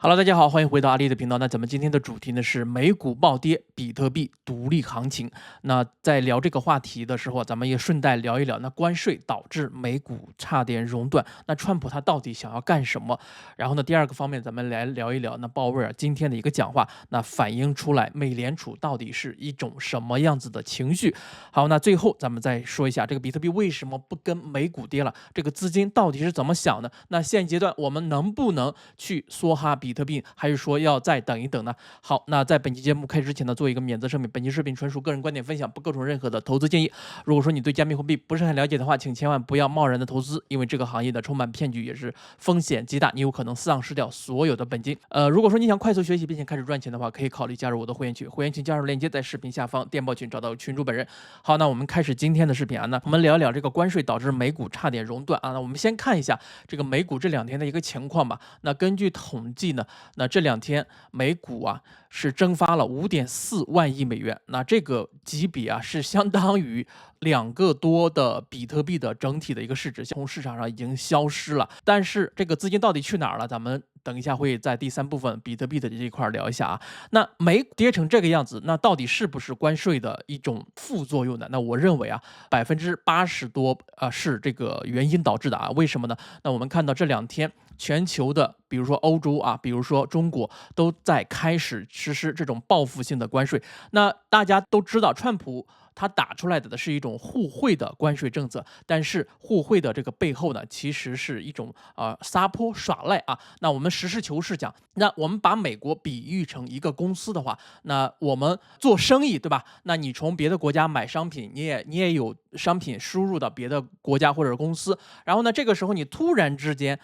Hello，大家好，欢迎回到阿力的频道。那咱们今天的主题呢是美股暴跌，比特币独立行情。那在聊这个话题的时候，咱们也顺带聊一聊，那关税导致美股差点熔断，那川普他到底想要干什么？然后呢，第二个方面，咱们来聊一聊那鲍威尔今天的一个讲话，那反映出来美联储到底是一种什么样子的情绪？好，那最后咱们再说一下，这个比特币为什么不跟美股跌了？这个资金到底是怎么想的？那现阶段我们能不能去梭哈比特币，还是说要再等一等呢？好，那在本期节目开始之前呢，做一个免责声明，本期视频纯属个人观点分享，不构成任何的投资建议。如果说你对加密货币不是很了解的话，请千万不要贸然的投资，因为这个行业呢充满骗局，也是风险极大，你有可能丧失掉所有的本金。如果说你想快速学习并且开始赚钱的话，可以考虑加入我的会员群，会员群加入链接在视频下方电报群找到群主本人。好，那我们开始今天的视频啊，那我们聊一聊这个关税导致美股差点熔断啊。那我们先看一下这个美股这两天的一个情况吧。那根据统计呢，那这两天美股啊是蒸发了5.4万亿美元，那这个级别啊是相当于2个多的比特币的整体的一个市值，从市场上已经消失了。但是这个资金到底去哪儿了？咱们等一下会在第三部分比特币的这一块聊一下啊。那美股跌成这个样子，那到底是不是关税的一种副作用呢？那我认为啊，80%多是这个原因导致的啊。为什么呢？那我们看到这两天全球的，比如说欧洲啊，比如说中国，都在开始实施这种报复性的关税。那大家都知道，川普他打出来的是一种互惠的关税政策，但是互惠的这个背后呢，其实是一种撒泼耍赖啊。那我们实事求是讲，那我们把美国比喻成一个公司的话，那我们做生意对吧？那你从别的国家买商品，你也有商品输入到别的国家或者公司，然后呢，这个时候你突然之间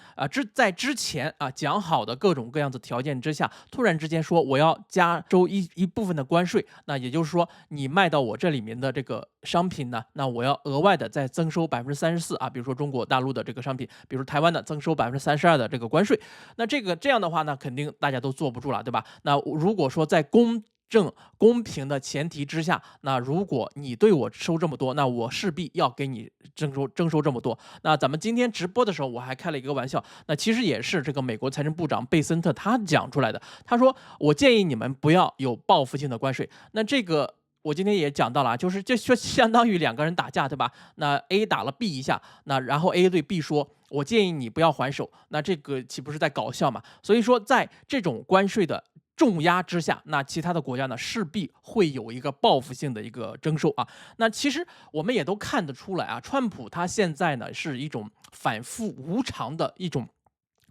在之前讲好的各种各样的条件之下，突然之间说我要加收一部分的关税，那也就是说你卖到我这里面的这个商品呢，那我要额外的再增收34%啊，比如说中国大陆的这个商品，比如台湾的增收32%的这个关税，那这样的话呢，肯定大家都坐不住了，对吧？那如果说在公正公平的前提之下，那如果你对我收这么多，那我势必要给你征收这么多。那咱们今天直播的时候，我还开了一个玩笑，那其实也是这个美国财政部长贝森特他讲出来的。他说，我建议你们不要有报复性的关税。那这个我今天也讲到了，就是这就相当于两个人打架，对吧？那 A 打了 B 一下，那然后 A 对 B 说，我建议你不要还手，那这个岂不是在搞笑嘛？所以说，在这种关税的重压之下，那其他的国家呢势必会有一个报复性的一个征收啊。那其实我们也都看得出来啊，川普他现在呢是一种反复无常的一种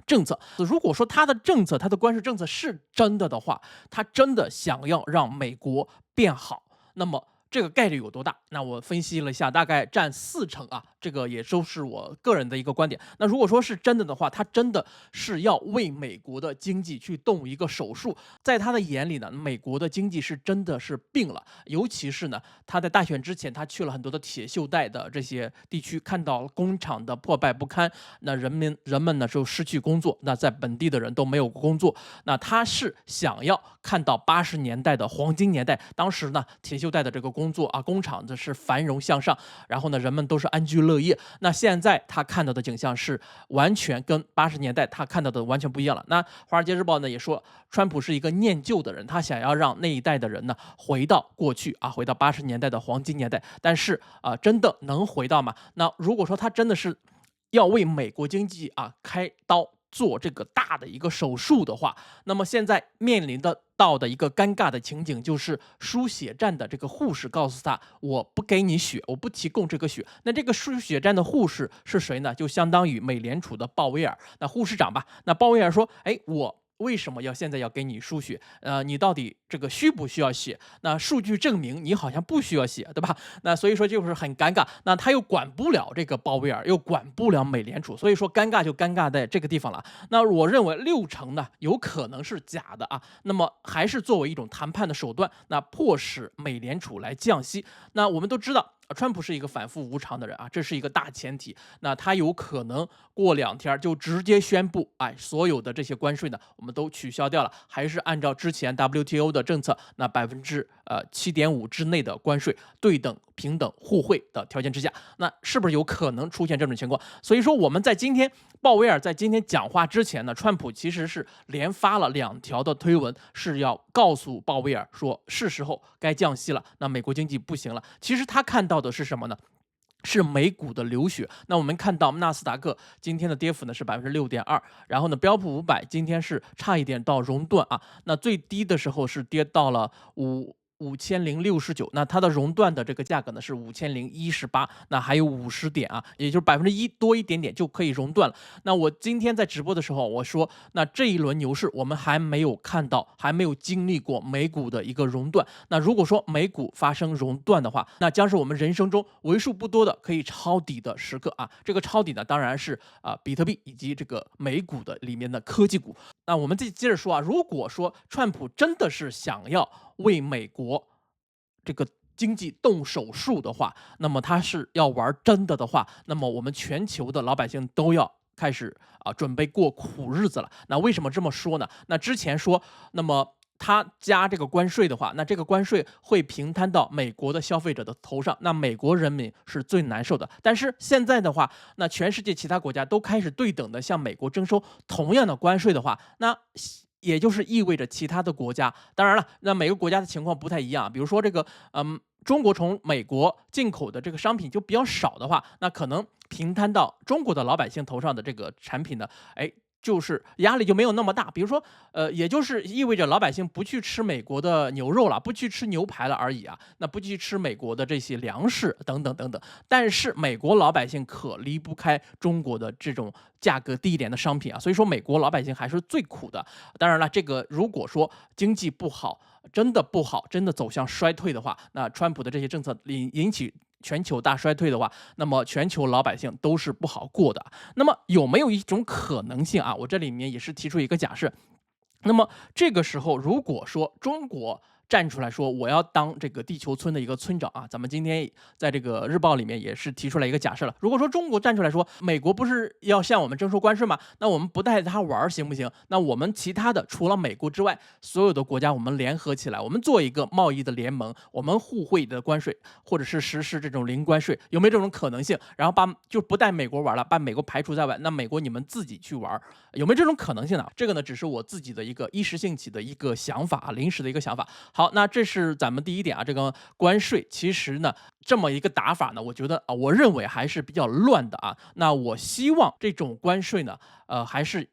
政策。如果说他的政策，他的关税政策是真的的话，他真的想要让美国变好，那么这个概率有多大？那我分析了一下，大概占40%啊，这个也都是我个人的一个观点。那如果说是真的的话，他真的是要为美国的经济去动一个手术。在他的眼里呢，美国的经济是真的是病了，尤其是呢，他在大选之前，他去了很多的铁锈带的这些地区，看到工厂的破败不堪，那人们呢就失去工作，那在本地的人都没有工作，那他是想要看到80年代的黄金年代，当时呢铁锈带的这个工作啊，工厂的是繁荣向上，然后呢人们都是安居乐业。那现在他看到的景象是完全跟80年代他看到的完全不一样了。那华尔街日报呢也说，川普是一个念旧的人，他想要让那一代的人呢回到过去啊，回到80年代的黄金年代。但是真的能回到吗？那如果说他真的是要为美国经济开刀做这个大的一个手术的话，那么现在面临到的一个尴尬的情景就是输血站的这个护士告诉他，我不给你血，我不提供这个血。那这个输血站的护士是谁呢？就相当于美联储的鲍威尔，那护士长吧。那鲍威尔说，哎，我为什么现在要给你输血？你到底这个需不需要血？那数据证明你好像不需要血，对吧？那所以说就是很尴尬。那他又管不了这个鲍威尔，又管不了美联储，所以说尴尬就尴尬在这个地方了。那我认为60%呢有可能是假的啊，那么还是作为一种谈判的手段，那迫使美联储来降息。那我们都知道川普是一个反复无常的人啊，这是一个大前提。那他有可能过2天就直接宣布，所有的这些关税呢，我们都取消掉了，还是按照之前 WTO 的政策，那7.5%之内的关税，对等、平等、互惠的条件之下，那是不是有可能出现这种情况？所以说我们在今天鲍威尔在今天讲话之前呢，川普其实是连发了2条的推文，是要告诉鲍威尔说是时候该降息了，那美国经济不行了。其实他看到的是什么呢？是美股的流血。那我们看到纳斯达克今天的跌幅呢是6.2%，然后呢标普500今天是差一点到熔断啊，那最低的时候是跌到了5069，那它的熔断的这个价格呢是5018，那还有50点啊，也就是1%多一点点就可以熔断了。那我今天在直播的时候我说，那这一轮牛市我们还没有看到，还没有经历过美股的一个熔断。那如果说美股发生熔断的话，那将是我们人生中为数不多的可以抄底的时刻啊。这个抄底呢，当然是比特币以及这个美股的里面的科技股。那我们再接着说啊，如果说川普真的是想要为美国这个经济动手术的话，那么他是要玩真的话，那么我们全球的老百姓都要开始准备过苦日子了。那为什么这么说呢？那之前说，那么他加这个关税的话，那这个关税会平摊到美国的消费者的头上，那美国人民是最难受的。但是现在的话，那全世界其他国家都开始对等的向美国征收同样的关税的话，那也就是意味着其他的国家，当然了，那每个国家的情况不太一样，比如说这个中国从美国进口的这个商品就比较少的话，那可能平摊到中国的老百姓头上的这个产品呢，就是压力就没有那么大。比如说，也就是意味着老百姓不去吃美国的牛肉了，不去吃牛排了而已啊，那不去吃美国的这些粮食等等等等。但是美国老百姓可离不开中国的这种价格低一点的商品啊，所以说美国老百姓还是最苦的。当然了，这个如果说经济不好，真的不好，真的走向衰退的话，那川普的这些政策引起全球大衰退的话，那么全球老百姓都是不好过的。那么有没有一种可能性啊？我这里面也是提出一个假设，那么这个时候如果说中国站出来说我要当这个地球村的一个村长啊，咱们今天在这个日报里面也是提出来一个假设了。如果说中国站出来说美国不是要向我们征收关税吗？那我们不带他玩行不行？那我们其他的除了美国之外，所有的国家我们联合起来，我们做一个贸易的联盟，我们互惠的关税，或者是实施这种零关税，有没有这种可能性？然后就不带美国玩了，把美国排除在外，那美国你们自己去玩，有没有这种可能性呢？这个呢，只是我自己的一个一时兴起的一个想法，临时的一个想法。好，那这是咱们第一点啊，这个关税其实呢，这么一个打法呢，我觉得我认为还是比较乱的啊。那我希望这种关税呢，还是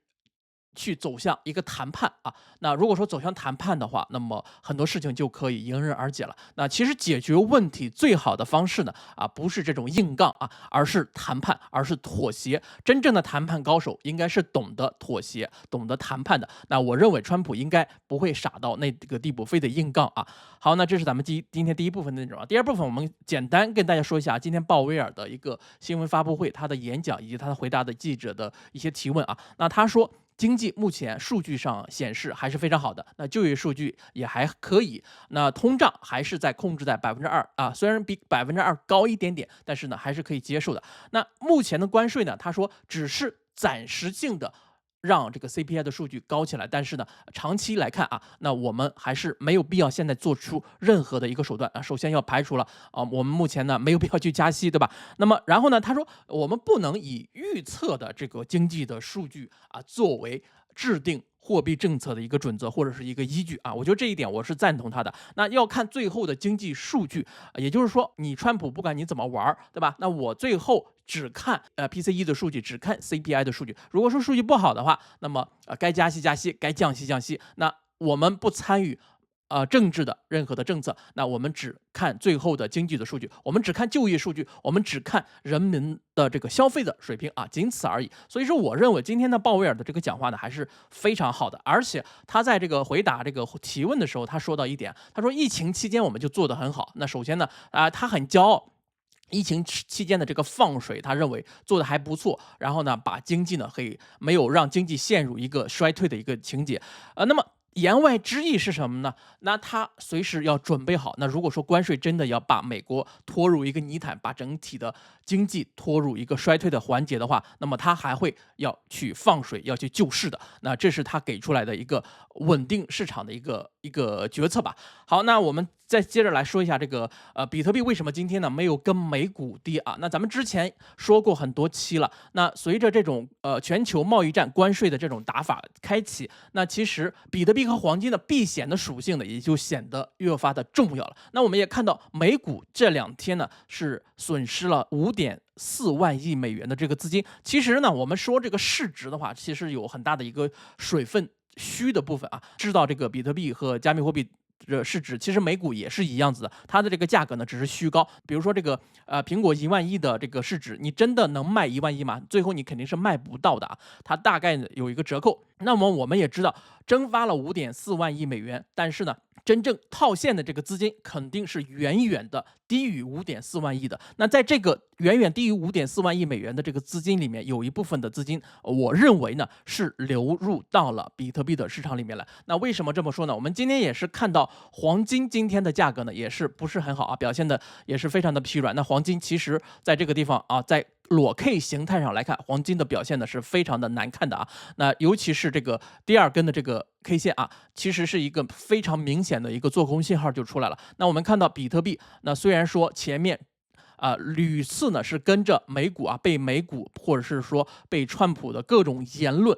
去走向一个谈判啊。那如果说走向谈判的话，那么很多事情就可以迎刃而解了。那其实解决问题最好的方式呢，不是这种硬杠啊，而是谈判，而是妥协。真正的谈判高手应该是懂得妥协、懂得谈判的。那我认为川普应该不会傻到那个地步，非得硬杠啊。好，那这是咱们今天第一部分的内容啊。第二部分我们简单跟大家说一下今天鲍威尔的一个新闻发布会，他的演讲以及他回答的记者的一些提问啊。那他说，经济目前数据上显示还是非常好的，那就业数据也还可以，那通胀还是在控制在2%啊，虽然比2%高一点点，但是呢还是可以接受的。那目前的关税呢，他说只是暂时性的让这个 CPI 的数据高起来，但是呢，长期来看啊，那我们还是没有必要现在做出任何的一个手段啊。首先要排除了我们目前呢没有必要去加息，对吧？那么然后呢，他说我们不能以预测的这个经济的数据作为制定货币政策的一个准则或者是一个依据啊，我觉得这一点我是赞同他的。那要看最后的经济数据，也就是说，你川普不管你怎么玩，对吧？那我最后只看PCE 的数据，只看 CPI 的数据。如果说数据不好的话，那么该加息加息，该降息降息。那我们不参与政治的任何的政策，那我们只看最后的经济的数据，我们只看就业数据，我们只看人民的这个消费的水平啊，仅此而已。所以说，我认为今天的鲍威尔的这个讲话呢还是非常好的，而且他在这个回答这个提问的时候，他说到一点，他说疫情期间我们就做得很好。那首先呢，他很骄傲。疫情期间的这个放水，他认为做的还不错，然后呢，把经济呢没有让经济陷入一个衰退的一个情节，那么言外之意是什么呢？那他随时要准备好。那如果说关税真的要把美国拖入一个泥潭，把整体的经济拖入一个衰退的环节的话，那么他还会要去放水，要去救市的。那这是他给出来的一个稳定市场的一个决策吧。好，那我们再接着来说一下这个比特币为什么今天呢没有跟美股跌啊？那咱们之前说过很多期了。那随着这种全球贸易战关税的这种打法开启，那其实比特币和黄金的避险的属性呢，也就显得越发的重要了。那我们也看到美股这2天呢是损失了5.4万亿美元的这个资金。其实呢，我们说这个市值的话，其实有很大的一个水分虚的部分啊。知道这个比特币和加密货币这市值，其实美股也是一样子的，它的这个价格呢只是虚高。比如说这个苹果1万亿的这个市值，你真的能卖1万亿吗？最后你肯定是卖不到的啊，它大概有一个折扣。那么我们也知道，蒸发了5.4万亿美元，但是呢，真正套现的这个资金肯定是远远的低于5.4万亿的。那在这个远远低于5.4万亿美元的这个资金里面，有一部分的资金，我认为呢是流入到了比特币的市场里面来。那为什么这么说呢？我们今天也是看到黄金今天的价格呢，也是不是很好啊，表现的也是非常的疲软。那黄金其实在这个地方啊，在裸 K 形态上来看，黄金的表现呢是非常的难看的啊。那尤其是这个第2根的这个 K 线啊，其实是一个非常明显的一个做空信号就出来了。那我们看到比特币，那虽然说前面屡次呢是跟着美股啊，被美股或者是说被川普的各种言论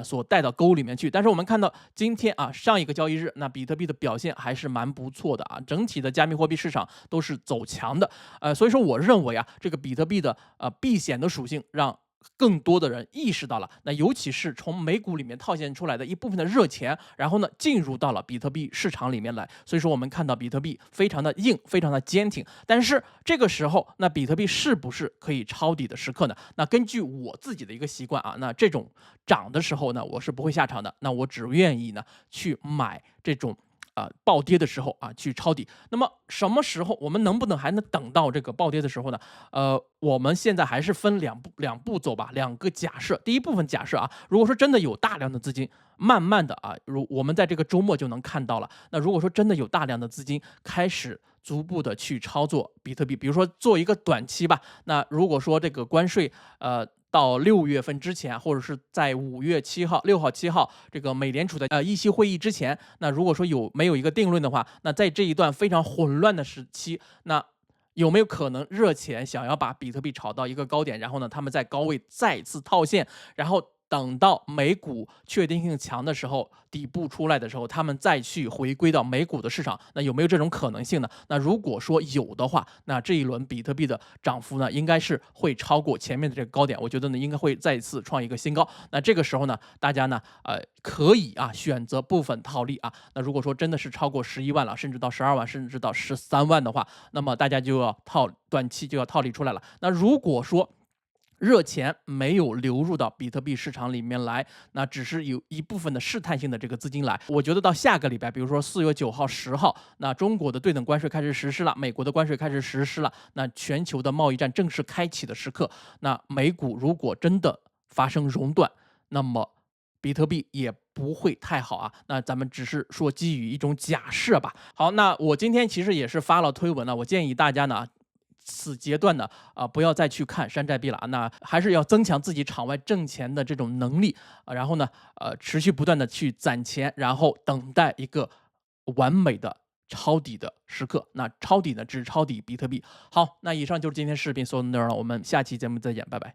所带到沟里面去。但是我们看到今天啊，上一个交易日，那比特币的表现还是蛮不错的啊，整体的加密货币市场都是走强的。所以说我认为啊，这个比特币的避险的属性让更多的人意识到了，那尤其是从美股里面套现出来的一部分的热钱，然后呢进入到了比特币市场里面来。所以说我们看到比特币非常的硬，非常的坚挺。但是这个时候，那比特币是不是可以抄底的时刻呢？那根据我自己的一个习惯啊，那这种涨的时候呢，我是不会下场的。那我只愿意呢去买这种暴跌的时候啊，去抄底。那么什么时候我们能不能还能等到这个暴跌的时候呢？我们现在还是分两步走吧，2个假设。第一部分假设啊，如果说真的有大量的资金，慢慢的啊，我们在这个周末就能看到了。那如果说真的有大量的资金开始逐步的去操作比特币，比如说做一个短期吧，那如果说这个关税到6月份之前，或者是在5月7号、6号、7号这个美联储的议息会议之前，那如果说没有一个定论的话，那在这一段非常混乱的时期，那有没有可能热钱想要把比特币炒到一个高点，然后呢，他们在高位再次套现，然后等到美股确定性强的时候，底部出来的时候，他们再去回归到美股的市场，那有没有这种可能性呢？那如果说有的话，那这一轮比特币的涨幅呢，应该是会超过前面的这个高点，我觉得呢，应该会再次创一个新高。那这个时候呢，大家呢，可以啊选择部分套利啊。那如果说真的是超过11万了，甚至到12万，甚至到13万的话，那么大家就要短期就要套利出来了。那如果说热钱没有流入到比特币市场里面来，那只是有一部分的试探性的这个资金来。我觉得到下个礼拜，比如说4月9号、10号，那中国的对等关税开始实施了，美国的关税开始实施了，那全球的贸易战正式开启的时刻，那美股如果真的发生熔断，那么比特币也不会太好啊。那咱们只是说基于一种假设吧。好，那我今天其实也是发了推文了，我建议大家呢，此阶段呢，不要再去看山寨币了啊，那还是要增强自己场外挣钱的这种能力，然后呢，持续不断的去攒钱，然后等待一个完美的抄底的时刻。那抄底呢，只抄底比特币。好，那以上就是今天视频所有的内容了，我们下期节目再见，拜拜。